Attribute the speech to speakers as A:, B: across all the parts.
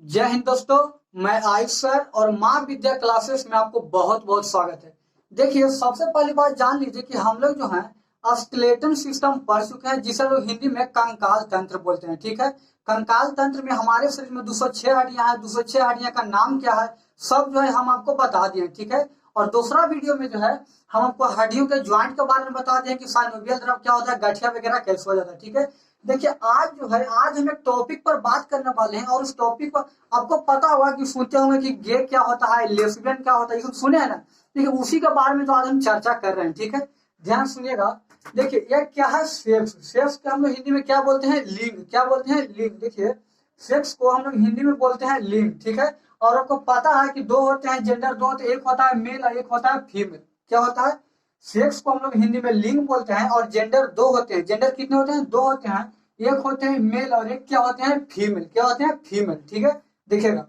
A: जय हिंद दोस्तों। मैं आयुष सर और माँ विद्या क्लासेस में आपको बहुत बहुत स्वागत है। देखिए, सबसे पहली बात जान लीजिए कि हम लोग जो है स्केलेटन सिस्टम पढ़ चुके हैं, जिसे लोग हिंदी में कंकाल तंत्र बोलते हैं। ठीक है, कंकाल तंत्र में हमारे शरीर में 206 हड्डियां हैं। 206 हड्डियां का नाम क्या है, सब जो है हम आपको बता दिए। ठीक है, और दूसरा वीडियो में जो है हम आपको हड्डियों के ज्वाइंट के बारे में बता दें कि साइनोवियल द्रव क्या होता है, गठिया वगैरह कैसे हो जाता है। ठीक है, देखिए आज जो है आज हम एक टॉपिक पर बात करने वाले हैं, और उस टॉपिक पर आपको पता होगा कि सुनते होंगे कि गे क्या होता है, लेस्बियन क्या होता है, ये सब सुने हैं ना। ठीक है, उसी के बारे में तो आज हम चर्चा कर रहे हैं। ठीक है, ध्यान सुनिएगा। देखिए ये क्या है, सेक्स। सेक्स को हम लोग हिंदी में क्या बोलते हैं, लिंग। क्या बोलते हैं, लिंग। देखिए सेक्स को हम लोग हिंदी में बोलते हैं लिंग। ठीक है, और आपको पता है कि दो होते हैं जेंडर, दो होते हैं, एक होता है मेल और एक होता है फीमेल। क्या होता है, सेक्स को हम लोग हिंदी में लिंग बोलते हैं, और जेंडर दो होते हैं। जेंडर कितने होते हैं, दो होते हैं। एक होते हैं मेल और एक क्या होते हैं, फीमेल। क्या होते हैं, फीमेल। ठीक है, देखिएगा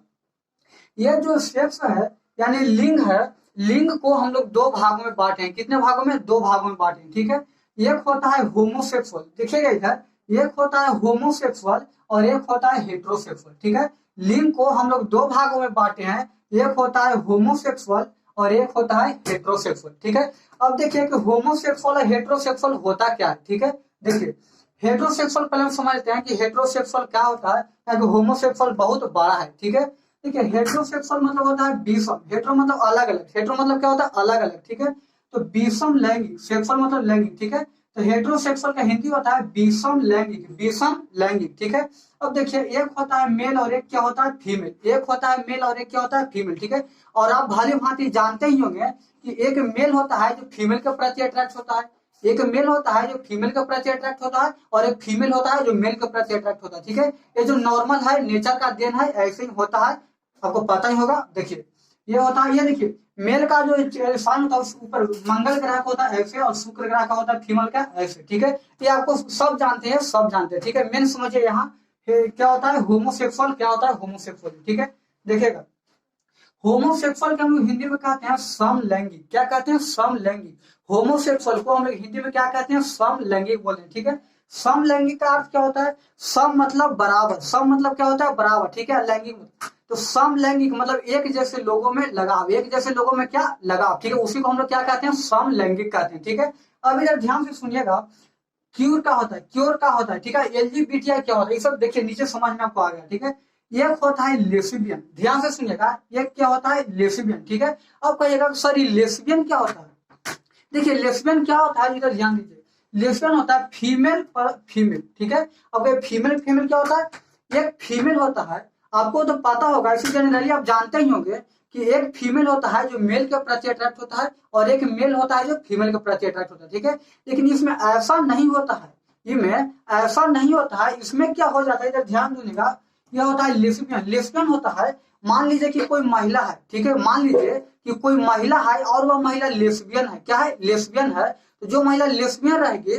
A: ये जो सेक्स है यानी लिंग है, लिंग को हम लोग दो भागों में बांटे हैं। कितने भागों में, दो भागों में बांटे हैं। ठीक है, एक होता है होमोसेक्सुअल, देखिएगा इधर, एक होता है होमोसेक्सुअल और एक होता है हेट्रोसेक्सुअल। ठीक है, लिंग को हम लोग दो भागों में बांटे हैं, एक होता है होमोसेक्सुअल और एक होता है हेट्रोसेक्सुअल। ठीक है, अब देखिए कि होमोसेक्सुअल और हेट्रोसेक्सुअल होता क्या है। ठीक है, देखिए हेट्रोसेक्सुअल पहले हम समझते हैं कि हेट्रोसेक्सुअल क्या होता है, क्योंकि होमोसेक्सुअल बहुत बड़ा है। ठीक है, ठीक है, हेट्रोसेक्सुअल मतलब होता है विषम। हेट्रो मतलब अलग अलग, हेट्रो मतलब क्या होता है, अलग अलग। ठीक है, तो विषम लैंगिक, सेक्सुअल मतलब लैंगिक। ठीक है, तो हेट्रोसेक्सुअल का हिंदी होता है विषम लैंगिक, विषम लैंगिक। ठीक है, अब देखिए एक होता है मेल और एक क्या होता है, फीमेल। एक होता है मेल और एक क्या होता है, फीमेल। ठीक है, और आप भली भांति जानते ही होंगे कि एक मेल होता है जो फीमेल के प्रति अट्रैक्ट होता है, एक मेल होता है जो फीमेल के प्रति अट्रैक्ट होता है, और एक फीमेल होता है जो मेल के प्रति अट्रैक्ट होता है। ठीक है, ये जो नॉर्मल है, नेचर का देन है, ऐसे ही होता है, आपको पता ही होगा। देखिए ये होता है, ये देखिए मेल का जो स्थान होता है उस ऊपर मंगल ग्रह का होता है ऐसे, और शुक्र ग्रह का होता है फीमेल का ऐसे। ठीक है, ये आपको सब जानते हैं, सब जानते हैं। ठीक है, मेन समझिए यहाँ क्या होता है होमोसेक्सुअल, क्या होता है होमोसेक्सुअल। ठीक है, देखिएगा होमोसेक्सुअल को हम लोग हिंदी में कहते हैं समलैंगिक। क्या कहते हैं, समलैंगिक। होमोसेक्सुअल को हम लोग हिंदी में क्या कहते हैं, समलैंगिक बोलते हैं। ठीक है, समलैंगिक का अर्थ क्या होता है, सम मतलब बराबर, सम मतलब क्या होता है, बराबर। ठीक है, लैंगिक तो समलैंगिक मतलब एक जैसे लोगों में लगाव, एक जैसे लोगों में क्या लगाव। ठीक है, उसी को हम लोग क्या कहते हैं, समलैंगिक कहते हैं। ठीक है, अब इधर ध्यान से सुनिएगा, क्यूर का होता है, क्योर का होता है। ठीक है, एलजीबीटीआई क्या होता है, ये सब देखिए नीचे समझ में आपको आ गया। ठीक है, एक होता है लेस्बियन, ध्यान से सुनिएगा, एक क्या होता है, लेस्बियन। ठीक है, अब कहिएगा सर ये लेस्बियन क्या होता है। देखिए लेस्बियन क्या होता है, इधर ध्यान दीजिए, लेस्बियन होता है फीमेल पर फीमेल। ठीक है, अब फीमेल फीमेल क्या होता है, एक फीमेल होता है, आपको तो पता होगा, इसी जनरली आप जानते ही होंगे कि एक फीमेल होता है जो मेल के प्रति अट्रैक्ट होता है, और एक मेल होता है जो फीमेल के प्रति अट्रैक्ट होता है। ठीक है, लेकिन इसमें ऐसा नहीं होता है, इसमें ऐसा नहीं होता है, इसमें क्या हो जाता है, इधर ध्यान दीजिएगा, यह होता है लेस्बियन। लेस्बियन होता है, मान लीजिए कि कोई महिला है। ठीक है, मान लीजिए कि कोई महिला है और वह महिला लेस्बियन है। क्या है, लेस्बियन है, तो जो महिला लेस्बियन रहेगी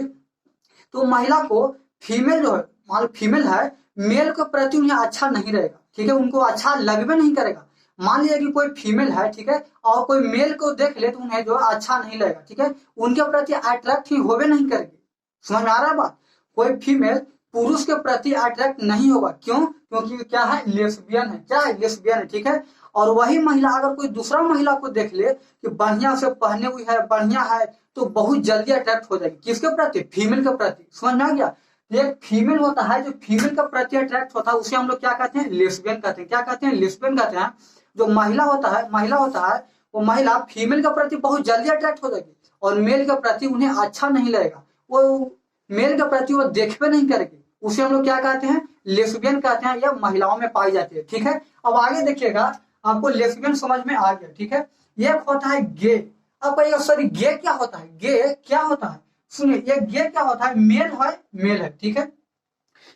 A: तो महिला को फीमेल जो है, मान फीमेल है, मेल के प्रति उन्हें अच्छा नहीं रहेगा। ठीक है, उनको अच्छा लगवे नहीं करेगा। मान लीजिए कि कोई फीमेल है, ठीक है, और कोई मेल को देख ले तो उन्हें जो अच्छा नहीं लगेगा। ठीक है, उनके प्रति अट्रैक्ट ही होवे नहीं करेगी। समझ में आ रहा है बात, कोई फीमेल पुरुष के प्रति अट्रैक्ट नहीं होगा। क्यों, क्योंकि क्या है, लेस्बियन है। क्या है, लेस्बियन है। ठीक है, और वही महिला अगर कोई दूसरा महिला को देख ले कि बढ़िया से पहने हुई है, बढ़िया है, तो बहुत जल्दी अट्रैक्ट हो जाएगी। किसके प्रति, फीमेल के प्रति। समझ में आ गया, एक फीमेल होता है जो फीमेल के प्रति अट्रैक्ट होता है, उसे हम लोग क्या कहते हैं, लेस्बियन कहते हैं। क्या कहते हैं, लेस्बियन कहते हैं। जो महिला होता है, महिला होता है, वो महिला फीमेल के प्रति बहुत जल्दी अट्रैक्ट हो जाएगी, और मेल के प्रति उन्हें अच्छा नहीं लगेगा, वो मेल के प्रति वो देखबे नहीं करेगी, उसे हम लोग क्या कहते हैं, लेस्बियन कहते हैं। यह महिलाओं में पाई जाती है। ठीक है, अब आगे देखिएगा, आपको लेस्बियन समझ में आ गया। ठीक है, एक होता है गे। अब कहिएगा सर गे क्या होता है, गे क्या होता है, सुनिए ये गे क्या होता है, मेल है, मेल है। ठीक है,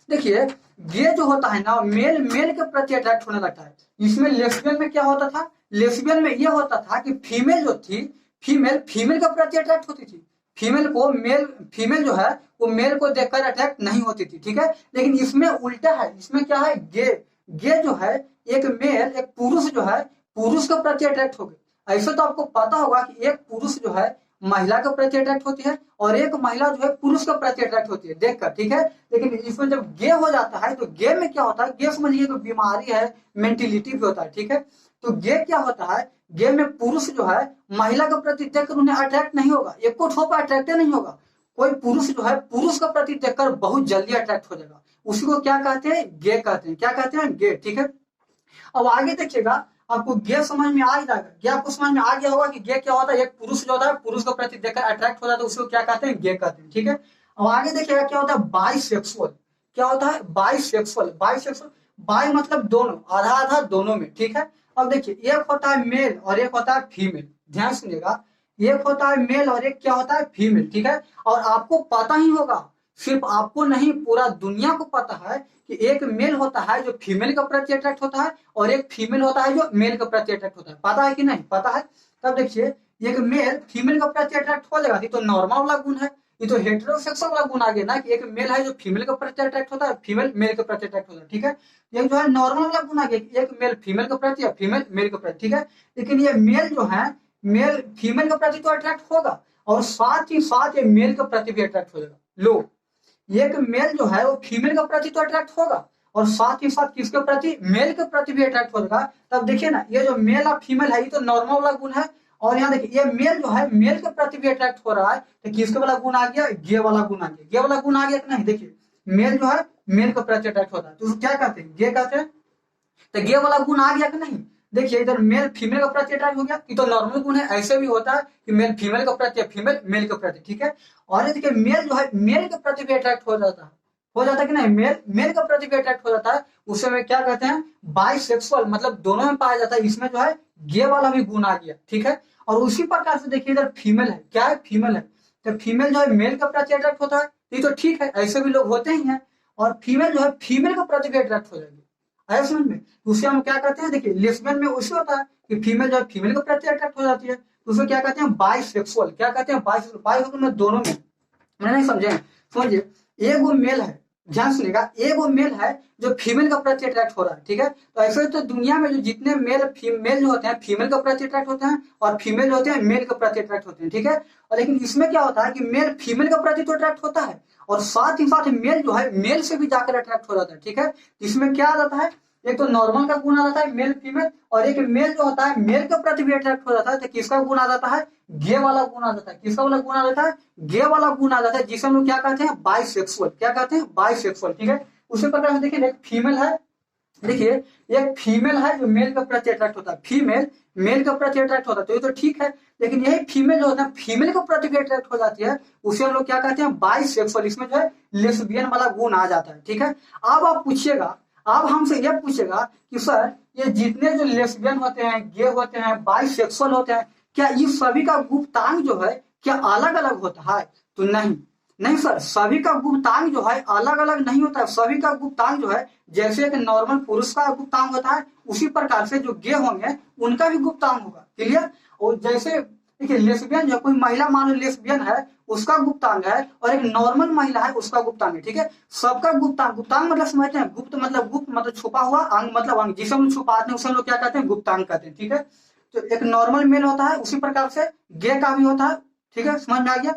A: देखिए गे जो होता है ना, मेल मेल के प्रति अट्रैक्ट होने लगता है। इसमें लेस्बियन में क्या होता था, लेस्बियन में यह होता था कि फीमेल जो थी, फीमेल फीमेल के प्रति अट्रैक्ट होती थी, फीमेल को मेल, फीमेल जो है वो मेल को देखकर अट्रैक्ट नहीं होती थी। ठीक है, लेकिन इसमें उल्टा है, इसमें क्या है, गे, गे जो है एक मेल, एक पुरुष जो है पुरुष के प्रति अट्रैक्ट हो गए। ऐसे तो आपको पता होगा कि एक पुरुष जो है महिला के प्रति अट्रैक्ट होती है और एक महिला जो है पुरुष के प्रति अट्रैक्ट होती है देखकर, ठीक है। लेकिन इसमें जब गे हो जाता है तो गे में क्या होता है, गे समझिए तो बीमारी है, मेंटिलिटी भी होता है, ठीक है। तो गे क्या होता है, गे में पुरुष जो है महिला के प्रति देखकर उन्हें अट्रैक्ट नहीं होगा, एक को ठोप अट्रैक्ट नहीं होगा। कोई पुरुष जो है पुरुष का प्रति देखकर बहुत जल्दी अट्रैक्ट हो जाएगा, उसी को क्या कहते हैं, गे कहते हैं। क्या कहते हैं, गे, ठीक है। अब आगे देखिएगा, आपको गे समझ में आ ही जाएगा, गे आपको समझ में आ गया होगा कि गे क्या होता है। एक पुरुष जो होता है पुरुष के प्रति देखकर अट्रैक्ट हो जाता है, उसको क्या कहते हैं, गे कहते हैं, ठीक है। अब आगे देखिएगा क्या होता है, बाइसेक्सुअल। क्या होता है, बाइसेक्सुअल। बाइसेक्सुअल, बाई मतलब दोनों, आधा आधा दोनों में, ठीक है। अब देखिए एक होता है मेल और एक होता है फीमेल, ध्यान सुनिएगा। एक होता है मेल और एक क्या होता है, फीमेल, ठीक है। और आपको पता ही होगा, सिर्फ आपको नहीं पूरा दुनिया को पता है कि एक मेल होता है जो फीमेल के प्रति अट्रैक्ट होता है और एक फीमेल होता है जो मेल के प्रति अट्रैक्ट होता है। पता है कि नहीं, पता है। तब देखिए एक मेल फीमेल के प्रति अट्रैक्ट हो जाएगा, ये तो नॉर्मल वाला गुण है, ये तो हेटेरोसेक्सुअल वाला गुण आ गया ना, कि एक मेल है जो फीमेल के प्रति अट्रैक्ट होता है, फीमेल मेल के प्रति अट्रैक्ट होता है, ठीक है। ये जो है नॉर्मल वाला गुण आ गया, एक मेल फीमेल के प्रति या फीमेल मेल के प्रति, ठीक है। लेकिन ये मेल जो है, मेल फीमेल के प्रति तो अट्रैक्ट होगा और साथ ही साथ ये मेल के प्रति भी अट्रैक्ट हो जाएगा। लो, एक मेल जो है वो फीमेल के प्रति तो अट्रैक्ट होगा और साथ ही साथ किसके प्रति, मेल के प्रति भी अट्रैक्ट हो जाएगा। तब देखिए ना, ये जो मेल और फीमेल है ये तो नॉर्मल वाला गुण है, और यहाँ देखिए ये मेल जो है मेल के प्रति भी अट्रैक्ट हो रहा है, तो किसके वाला गुण आ गया, गे वाला गुण आ गया। गे वाला गुण आ गया कि नहीं, देखिए मेल जो है मेल के प्रति अट्रैक्ट होता है, तो क्या कहते हैं, गे कहते हैं। तो गे वाला गुण आ गया कि नहीं, देखिए इधर मेल फीमेल का प्रति अट्रैक्ट हो गया, ये तो नॉर्मल गुण है। ऐसे भी होता है कि मेल फीमेल का प्रति, फीमेल मेल के प्रति, ठीक है। और देखिए मेल जो है मेल के प्रति भी अट्रैक्ट हो जाता है, हो जाता है कि नहीं, मेल मेल के प्रति भी अट्रैक्ट हो जाता है, उसे में क्या कहते हैं, बाइसेक्सुअल, मतलब दोनों में पाया जाता है। इसमें जो है गे वाला भी गुण आ गया, ठीक है। और उसी प्रकार से देखिए इधर फीमेल है, क्या है, फीमेल है। तो फीमेल जो है मेल के प्रति अट्रैक्ट होता है, ये तो ठीक है, ऐसे भी लोग होते ही हैं। और फीमेल जो है फीमेल के प्रति भी अट्रैक्ट हो जाएगी, आया समझ में। उसे हम क्या कहते हैं, देखिए लेस्बियन में उसे होता है कि फीमेल जो है फीमेल के प्रति अट्रैक्ट हो जाती है, तो उसे क्या कहते हैं, बाइसेक्सुअल। क्या कहते हैं, बाइसेक्सुअल। बाइसेक्सुअल में दोनों में, मैंने नहीं समझे, समझिए एक वो मेल है, ध्यान सुनिएगा, एक वो मेल है जो फीमेल का प्रति अट्रैक्ट हो रहा है, ठीक है। तो ऐसे तो दुनिया में जो जितने मेल फीमेल जो होते हैं फीमेल का प्रति अट्रैक्ट होते हैं और फीमेल जो होते हैं मेल का प्रति अट्रैक्ट होते हैं, ठीक है। और लेकिन इसमें क्या होता है कि मेल फीमेल का प्रति तो अट्रैक्ट होता है और साथ ही साथ मेल जो है मेल से भी जाकर अट्रैक्ट हो जाता है, ठीक है। इसमें क्या आ जाता है, एक तो नॉर्मल का गुण आ जाता है मेल फीमेल, और एक मेल जो होता है मेल के प्रति भी अट्रैक्ट हो जाता है, तो किसका गुण आ जाता है, गे वाला गुण आ जाता है। किसका वाला गुण आ जाता है, गे वाला गुण आ जाता है, जिसे हम लोग क्या कहते हैं, बाइसेक्सुअल। क्या कहते हैं, बाइसेक्सुअल, ठीक है। उसी प्रकार से देखिए एक फीमेल है, देखिए एक फीमेल है जो मेल के प्रति अट्रैक्ट होता है, फीमेल मेल के प्रति अट्रैक्ट होता है, तो ये तो ठीक है। लेकिन यही फीमेल जो होता है फीमेल के प्रति भी अट्रैक्ट हो जाती है, उसे हम लोग क्या कहते हैं, बाइसेक्सुअल। इसमें जो है लेस्बियन वाला गुण आ जाता है, ठीक है। अब आप पूछिएगा, अब हमसे यह पूछेगा कि सर ये जितने जो लेस्बियन होते हैं, गे होते हैं, बाइसेक्सुअल होते हैं, क्या इस सभी का गुप्तांग जो है क्या अलग अलग होता है, तो नहीं, नहीं सर, सभी का गुप्तांग जो है अलग अलग नहीं होता है। सभी का गुप्तांग जो है जैसे एक नॉर्मल पुरुष का गुप्तांग होता है, उसी प्रकार से जो गे होंगे उनका भी गुप्तांग होगा, क्लियर। और जैसे देखिए लेस्बियन जो कोई महिला मान लो लेस्बियन है, उसका गुप्तांग है, और एक नॉर्मल महिला है उसका गुप्तांग है, ठीक है। सबका गुप्तांग, गुप्तांग मतलब समझते हैं, गुप्त मतलब छुपा हुआ, अंग मतलब अंग, जिसे हम छुपाते हैं उसे हम लोग क्या कहते हैं, गुप्तांग कहते हैं, ठीक है। तो एक नॉर्मल मेल होता है, उसी प्रकार से गे का भी होता है, ठीक है, समझ में आ गया।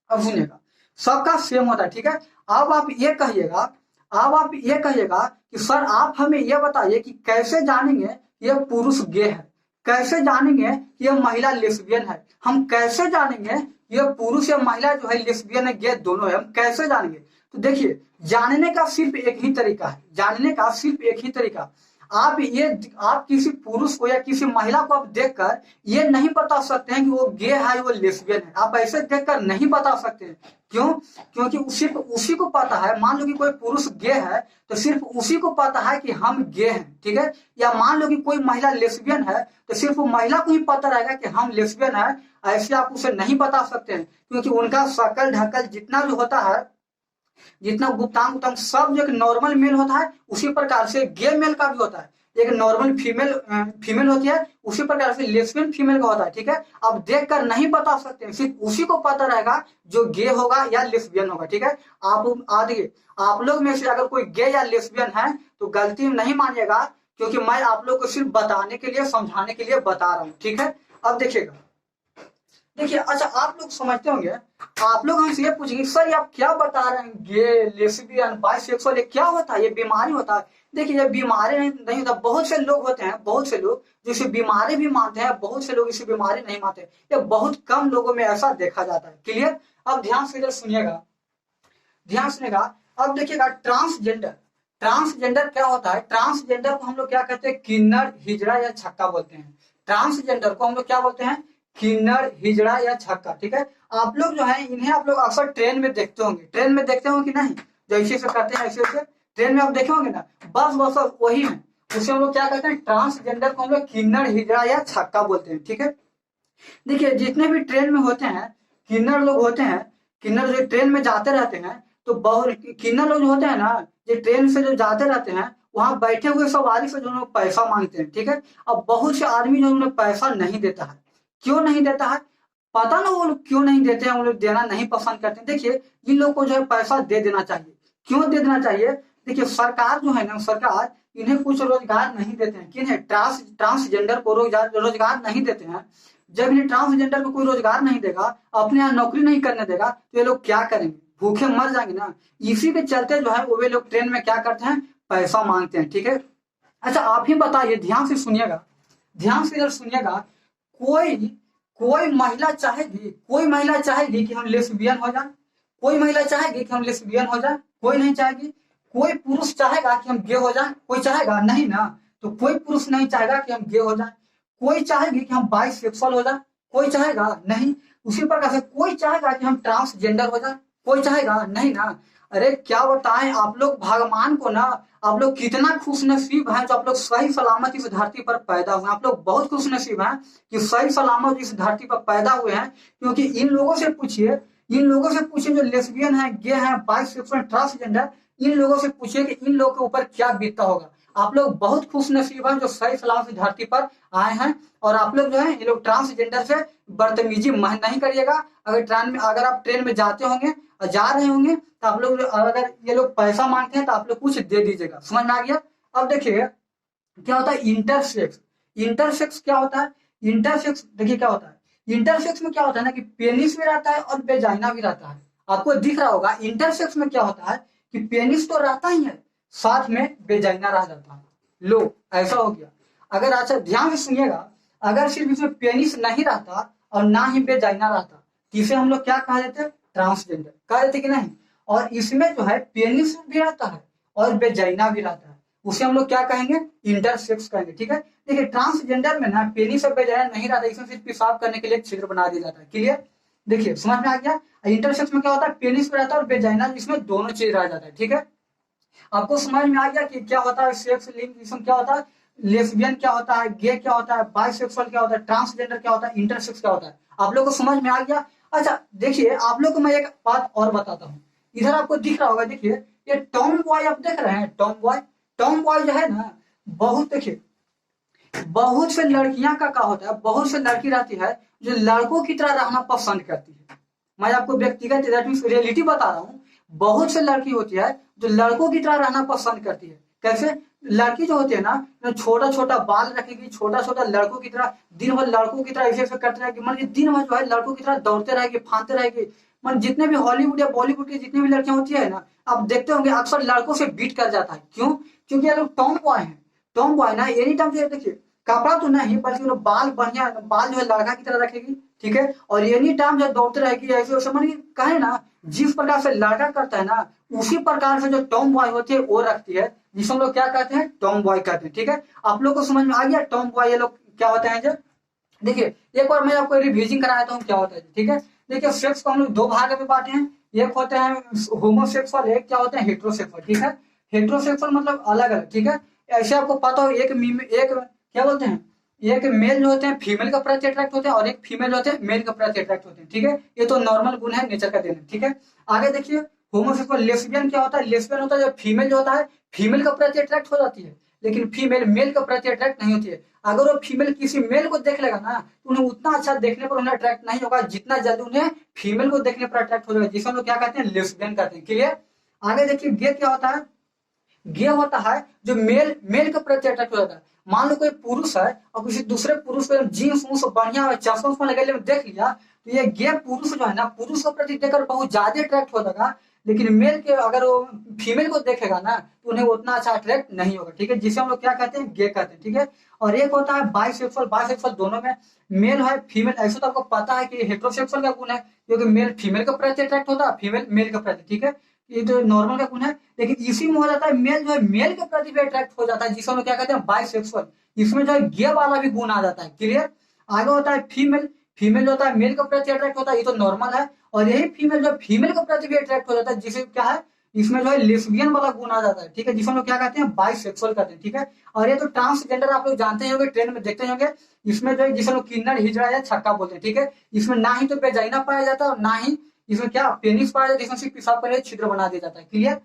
A: अब सुनिएगा, सबका सेम होता है, ठीक है। अब आप ये कहिएगा, अब आप ये कहिएगा कि सर आप हमें ये बताइए कि कैसे जानेंगे ये पुरुष गे है, कैसे जानेंगे ये महिला लेस्बियन है, हम कैसे जानेंगे ये पुरुष या महिला जो है लेस्बियन है, गे दोनों है, हम कैसे जानेंगे। तो देखिए जानने का सिर्फ एक ही तरीका है, जानने का सिर्फ एक ही तरीका। आप किसी पुरुष को या किसी महिला को आप देखकर ये नहीं बता सकते हैं कि वो गे है, वो लेस्बियन है, आप ऐसे देखकर नहीं बता सकते हैं। क्यों, क्योंकि सिर्फ उसी को पता है, मान लो कि कोई पुरुष गे है तो सिर्फ उसी को पता है कि हम गे हैं, ठीक है। या मान लो कि कोई महिला लेस्बियन है तो सिर्फ महिला को ही पता रहेगा कि हम लेस्बियन है, ऐसे आप उसे नहीं बता सकते हैं, क्योंकि उनका शकल ढकल जितना भी होता है, जितना गुप्तांग उप्तांग सब जो एक नॉर्मल मेल होता है उसी प्रकार से गे मेल का भी होता है, एक नॉर्मल फीमेल होती है, उसी प्रकार से लेस्बियन फीमेल का होता है, ठीक है। अब देखकर नहीं बता सकते, सिर्फ उसी को पता रहेगा जो गे होगा या लेस्बियन होगा, ठीक है। आप आगे आप लोग में से अगर कोई गे या लेस्बियन है तो गलती नहीं मानिएगा, क्योंकि मैं आप लोग को सिर्फ बताने के लिए, समझाने के लिए बता रहा हूँ, ठीक है। अब देखिएगा, देखिए अच्छा, आप लोग समझते होंगे, आप लोग हमसे ये पूछेंगे सर ये आप क्या बता रहे हैं, गे लेस्बियन बाइसेक्सुअल ये क्या होता है, ये बीमारी होता है। देखिए ये बीमारी नहीं होता। बहुत से लोग होते हैं, बहुत से लोग जो इसे बीमारी भी मानते हैं, बहुत से लोग इसे बीमारी नहीं मानते। ये बहुत कम लोगों में ऐसा देखा जाता है। क्लियर? अब ध्यान से इधर सुनिएगा, ध्यान सुनेगा। अब देखिएगा ट्रांसजेंडर, ट्रांसजेंडर क्या होता है? ट्रांसजेंडर को हम लोग क्या कहते हैं? किन्नर, हिजड़ा या छक्का बोलते हैं। ट्रांसजेंडर को हम लोग क्या बोलते हैं? किन्नर, हिजड़ा या छक्का। ठीक है, आप लोग जो है इन्हें आप लोग अक्सर ट्रेन में देखते होंगे। ट्रेन में देखते होंगे कि नहीं? जो ऐसे से करते हैं, ऐसे ऐसे ट्रेन में आप देखे होंगे ना, बस बस बस वही में उसे हम लोग क्या कहते हैं? ट्रांसजेंडर को हम लोग किन्नर, हिजड़ा या छक्का बोलते हैं। ठीक है, देखिए जितने भी ट्रेन में होते हैं किन्नर लोग होते हैं, किन्नर जो ट्रेन में जाते रहते हैं, तो बहुत किन्नर लोग जो होते हैं ना, जो ट्रेन से जो जाते रहते हैं, वहां बैठे हुए सवारी से जो लोग पैसा मांगते हैं। ठीक है, अब बहुत से आदमी जो उन्हें पैसा नहीं देता है। क्यों नहीं देता है? पता ना वो लोग क्यों नहीं देते हैं, वो लोग देना नहीं पसंद करते हैं। देखिए इन लोग को जो है पैसा दे देना चाहिए। क्यों दे देना चाहिए? देखिए सरकार जो है ना, सरकार इन्हें कुछ रोजगार नहीं देते हैं। किन्हें? ट्रांसजेंडर को रोजगार नहीं देते हैं। जब इन्हें ट्रांसजेंडर को कोई रोजगार नहीं देगा, अपने यहाँ नौकरी नहीं करने देगा, तो ये लोग क्या करेंगे? भूखे मर जाएंगे ना। इसी के चलते जो है वो वे लोग ट्रेन में क्या करते हैं? पैसा मांगते हैं। ठीक है, अच्छा आप ही बताइए, ध्यान से सुनिएगा, ध्यान से इधर सुनिएगा। कोई कोई महिला चाहेगी, कोई महिला चाहेगी कि हम लेस्बियन हो जाए? कोई महिला चाहेगी कि हम लेस्बियन हो जाए? कोई नहीं चाहेगी। कोई पुरुष चाहेगा कि हम गे हो जाए? कोई चाहेगा नहीं ना। तो कोई पुरुष नहीं चाहेगा कि हम गे हो जाए। कोई चाहेगी कि हम बाइसेक्सुअल हो जाए? कोई चाहेगा नहीं। उसी प्रकार से कोई चाहेगा कि हम ट्रांसजेंडर हो जाए? कोई चाहेगा नहीं ना। अरे क्या बताएं आप लोग भगवान को ना, आप लोग कितना खुश नसीब हैं जो आप लोग सही सलामत इस धरती पर पैदा हुए। आप लोग बहुत खुश नसीब हैं कि सही सलामत इस धरती पर पैदा हुए हैं। क्योंकि इन लोगों से पूछिए, इन लोगों से पूछिए जो लेस्बियन है, गे हैं, बाइसेक्सुअल, ट्रांसजेंडर, इन लोगों से पूछिए कि इन लोगों के ऊपर क्या बीतता होगा। आप लोग बहुत खुश नसीब हैं जो सही सलामत इस धरती पर आए हैं। और आप लोग जो है ये लोग ट्रांसजेंडर से बदतमीजी नहीं करिएगा। अगर आप ट्रेन में जाते होंगे, जा रहे होंगे, तो आप लोग अगर ये लोग पैसा मांगते हैं तो आप लोग कुछ दे दीजिएगा। समझ में आ गया? अब देखिए क्या होता है इंटरसेक्स। इंटरसेक्स क्या होता है? इंटरसेक्स देखिए क्या होता है। इंटरसेक्स में क्या होता है ना कि पेनिस भी रहता है और वेजाइना भी रहता है। आपको दिख रहा होगा इंटरसेक्स में क्या होता है कि पेनिस तो रहता ही है, साथ में वेजाइना रह जाता है। लो ऐसा हो गया। अगर अच्छा ध्यान से सुनिएगा, अगर सिर्फ इसमें पेनिस नहीं रहता और ना ही वेजाइना रहता, तो इसे हम लोग क्या कह देते? ट्रांसजेंडर कह देते कि नहीं। और इसमें जो है पेनिस भी रहता है और वेजाइना भी रहता है, उसे हम लोग क्या कहेंगे? इंटरसेक्स कहेंगे। ठीक है, देखिए ट्रांसजेंडर में ना पेनिस और वेजाइना नहीं रहता, इसमें सिर्फ पेशाब करने के लिए छिद्र बना दिया जाता है। क्लियर? देखिए समझ में आ गया। इंटरसेक्स में क्या होता है? पेनिस भी रहता है और वेजाइना, इसमें दोनों चीज रह जाता है। ठीक है, आपको समझ में आ गया कि क्या होता है सेक्स लिंग क्या होता है, लेस्बियन क्या होता है, गे क्या होता है, बाइसेक्सुअल क्या होता है, ट्रांसजेंडर क्या होता है, इंटरसेक्स क्या होता है। आप लोग को समझ में आ गया। अच्छा देखिए आप लोग को मैं एक बात और बताता हूँ। इधर आपको दिख रहा होगा, देखिए ये टॉम बॉय आप देख रहे हैं, टॉम बॉय। टॉम बॉय जो है ना, बहुत देखिए बहुत से लड़कियां का होता है, बहुत से लड़की रहती है जो लड़कों की तरह रहना पसंद करती है। मैं आपको व्यक्तिगत रियलिटी बता रहा हूँ। बहुत से लड़की होती है जो लड़कों की तरह रहना पसंद करती है। कैसे? लड़की जो होती है ना, छोटा छोटा बाल रखेगी, छोटा छोटा लड़कों की तरह दिन भर लड़कों की तरह ऐसे ऐसे करते रहेगी, मन दिन भर जो है लड़कों की तरह दौड़ते रहेगी, फांदते रहेगी। मन जितने भी हॉलीवुड या बॉलीवुड की जितनी भी लड़कियां होती है ना, आप देखते होंगे अक्सर लड़कों से बीट कर जाता है। क्यों? क्योंकि ये लोग टॉम बॉय है। टॉम बॉय ना एनी टाइम जो है, देखिए कपड़ा तो नहीं बल्कि वो बाल बढ़िया, बाल जो है लड़का की तरह रखेगी। ठीक है, और एनी टाइम जो दौड़ते रहेगी ऐसे वैसे, मन कहे ना जिस प्रकार से लड़का करता है ना, उसी प्रकार से जो टॉम बॉय होती है वो रखती है, जिसे हम लोग क्या कहते हैं? टॉम बॉय कहते हैं। ठीक है, आप लोग को समझ में आ गया टॉम बॉय ये लोग क्या होते हैं? जो देखिए एक बार मैं आपको रिवीजिंग करा देता हूँ क्या होता है। ठीक है, देखिए सेक्स को हम लोग दो भाग में बांटे हैं। एक होते हैं होमोसेक्सुअल, एक क्या होते हैं? हेट्रोसेक्सुअल। ठीक है, हेट्रोसेक्सुअल मतलब अलग अलग। ठीक है, ऐसे आपको पता हो एक क्या बोलते हैं, एक मेल जो होते हैं फीमेल का प्रति अट्रैक्ट होते हैं और एक फीमेल होते हैं मेल का प्रति अट्रैक्ट होते हैं। ठीक है, ये तो नॉर्मल गुण है, नेचर का देन है। ठीक है, आगे देखिए होमोसेक्सुअल लेस्बियन क्या होता है? लेस्बियन होता है जब फीमेल जो होता है फीमेल का प्रति अट्रैक्ट हो जाती है, लेकिन फीमेल मेल का प्रति अट्रैक्ट नहीं होती है। अगर वो फीमेल किसी मेल को देख लेगा ना, तो उन्हें उतना अच्छा देखने पर उन्हें अट्रैक्ट नहीं होगा जितना जल्दी उन्हें फीमेल को देखने पर अट्रैक्ट हो जाएगा, जिसे हम लोग क्या कहते हैं? लेस्बियन कहते हैं। क्लियर? आगे देखिए गे क्या होता है? गे होता है जो मेल मेल के प्रति अट्रैक्ट हो जाता है। मान लो कोई पुरुष है और किसी दूसरे पुरुष को जीन्स बढ़िया चश्मा उस्मा लगे देख लिया, तो ये गे पुरुष जो है ना, पुरुष को प्रति देखकर बहुत ज्यादा अट्रैक्ट हो जाएगा, लेकिन मेल के अगर वो फीमेल को देखेगा ना तो उन्हें उतना अच्छा अट्रैक्ट नहीं होगा, ठीक है, जिसे हम लोग क्या कहते हैं, गे कहते हैं, ठीक है। और एक होता है बाइसेक्सुअल, बाइसेक्सुअल दोनों में मेल है फीमेल। ऐसे तो आपको पता है कि हेट्रोसेक्सुअल का गुण है, क्योंकि मेल फीमेल के प्रति अट्रैक्ट होता है, फीमेल मेल के प्रति, ठीक है, ये तो नॉर्मल का गुण है। लेकिन इसी में हो जाता है मेल जो है मेल के प्रति भी अट्रैक्ट हो जाता है, जिसे हम लोग क्या कहते हैं, बाइसेक्सुअल। इसमें जो है गे वाला भी गुण आ जाता है, क्लियर। आगे होता है फीमेल, फीमेल जो होता है मेल के प्रति अट्रैक्ट होता है, ये तो नॉर्मल है। और यही फीमेल जो फीमेल के प्रति भी अट्रैक्ट हो जाता है, जिसे क्या है, इसमें जो है लेस्बियन वाला गुण आ जाता है, ठीक है, जिसमें लोग क्या कहते हैं, बाइसेक्सुअल कहते हैं, ठीक है। और ये तो ट्रांसजेंडर आप लोग जानते होंगे, ट्रेन में देखते होंगे, इसमें जो है जिसे लोग किन्नर, हिजड़ा या छक्का बोलते हैं, ठीक है। इसमें ना ही तो वेजाइना पाया जाता है और ना ही इसमें क्या पेनिस पाया जाता है, इसमें सिर्फ पेशाब के लिए छिद्र बना दिया जाता है, क्लियर।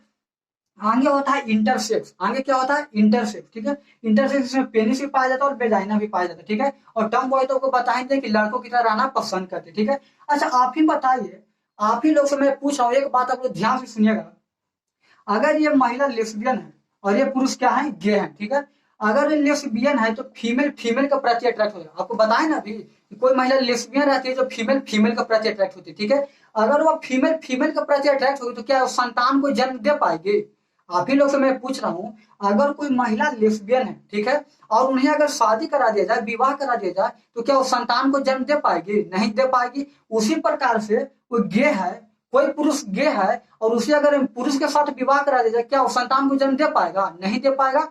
A: आगे होता है इंटरसेक्स, आगे क्या होता है, इंटरसेक्स, ठीक है। इंटरसेक्स इसमें पेनिस भी पाया जाता है और वेजाइना भी पाया जाता है, ठीक है। और टर्म बॉय तो आपको बता ही दें कि लड़कों की तरह रहना पसंद करते हैं, ठीक है। अच्छा आप ही बताइए, आप ही लोग से मैं पूछ रहा हूँ, एक बात आप लोग ध्यान से सुनिएगा, अगर ये महिला लेस्बियन है और ये पुरुष क्या है, गे है, ठीक है। अगर ये लेस्बियन है तो फीमेल फीमेल के प्रति अट्रैक्ट होगा, आपको बताए ना अभी कि कोई महिला लेस्बियन रहती है जो फीमेल फीमेल के प्रति अट्रैक्ट होती है, ठीक है। अगर वो फीमेल फीमेल के प्रति अट्रैक्ट होगी तो क्या वो संतान को जन्म दे पाएगी। आप ही लोग से मैं पूछ रहा हूँ, अगर कोई महिला लेस्बियन है, ठीक है, और उन्हें अगर शादी करा दिया जाए, विवाह करा दिया जाए, तो क्या वो संतान को जन्म दे पाएगी, नहीं दे पाएगी। उसी प्रकार से कोई गे है, कोई पुरुष गे है और उसे अगर पुरुष के साथ विवाह करा दिया जाए, क्या वो संतान को जन्म दे पाएगा, नहीं दे पाएगा,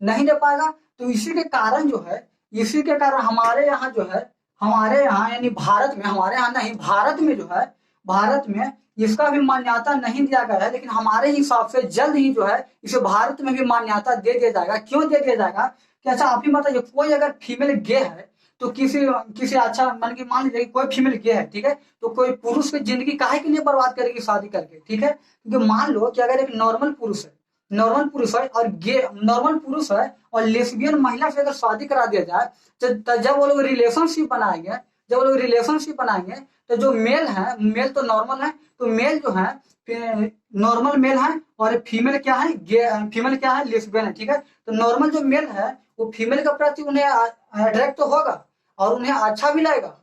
A: नहीं दे पाएगा। तो इसी के कारण जो है, इसी के कारण हमारे यहाँ जो है, हमारे यहाँ यानी भारत में, हमारे यहाँ नहीं भारत में जो है, भारत में इसका भी मान्यता नहीं दिया गया है, लेकिन हमारे हिसाब से जल्द ही जो है इसे भारत में भी मान्यता दे दिया जाएगा। क्यों दे दिया जाएगा कि अच्छा आप ही बताइए, कोई अगर फीमेल गे है तो किसी किसी अच्छा मान की मान लीजिए कोई फीमेल गे है, ठीक है, तो कोई पुरुष की जिंदगी काहे के लिए बर्बाद करेगी शादी करके, ठीक है। क्योंकि मान लो कि अगर एक नॉर्मल पुरुष है, नॉर्मल पुरुष है और गे नॉर्मल पुरुष है और लेस्बियन महिला से अगर शादी करा दिया जाए, तो जब वो लोग रिलेशनशिप बनाएंगे, जब वो लोग रिलेशनशिप बनाएंगे तो जो मेल है, मेल तो नॉर्मल है, तो मेल जो है नॉर्मल मेल है और फीमेल क्या है, गे, फीमेल क्या है, लेस्बियन है, ठीक है। तो नॉर्मल जो मेल है वो फीमेल के प्रति उन्हें अट्रैक्ट तो होगा और उन्हें अच्छा भी लगेगा,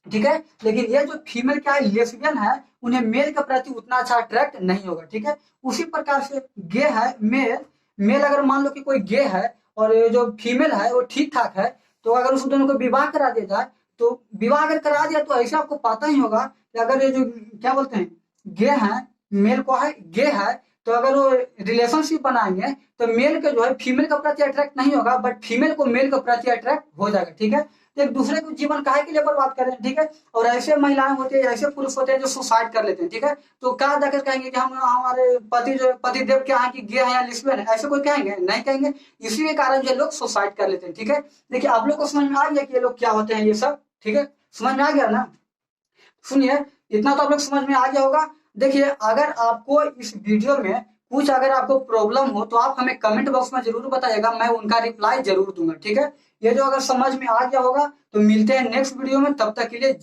A: ठीक है। लेकिन ये जो फीमेल क्या है, लेस्बियन है, उन्हें मेल के प्रति उतना अच्छा अट्रैक्ट नहीं होगा, ठीक है। उसी प्रकार से गे है, मेल मेल अगर मान लो कि कोई गे है और ये जो फीमेल है वो ठीक ठाक है, तो अगर उस दोनों को विवाह करा दिया जाए, तो विवाह अगर करा दिया तो ऐसे आपको पता ही होगा कि अगर ये जो क्या बोलते हैं गे है, मेल को है गे है, तो अगर वो रिलेशनशिप बनाएंगे तो मेल के जो है फीमेल के प्रति अट्रैक्ट नहीं होगा, बट फीमेल को मेल के प्रति अट्रैक्ट हो जाएगा, ठीक है। तो एक दूसरे को जीवन काहे के लिए बर्बाद कर रहे हैं, ठीक है। और ऐसे महिलाएं होती है, ऐसे पुरुष होते हैं जो सुसाइड कर लेते हैं, ठीक है। तो क्या जाकर कहेंगे कि हम हमारे पति देव क्या है कि गे है या लिस्बियन है, ऐसे कोई कहेंगे, नहीं कहेंगे। इसी के कारण जो लोग सुसाइड कर लेते हैं, ठीक है। देखिए आप लोग को समझ में आ गया कि ये लोग क्या होते हैं, ये सब, ठीक है, समझ में आ गया ना। सुनिए, इतना तो आप लोग समझ में आ गया होगा। देखिए अगर आपको इस वीडियो में कुछ अगर आपको प्रॉब्लम हो तो आप हमें कमेंट बॉक्स में जरूर बताइएगा, मैं उनका रिप्लाई जरूर दूंगा, ठीक है। ये जो अगर समझ में आ गया होगा तो मिलते हैं नेक्स्ट वीडियो में, तब तक के लिए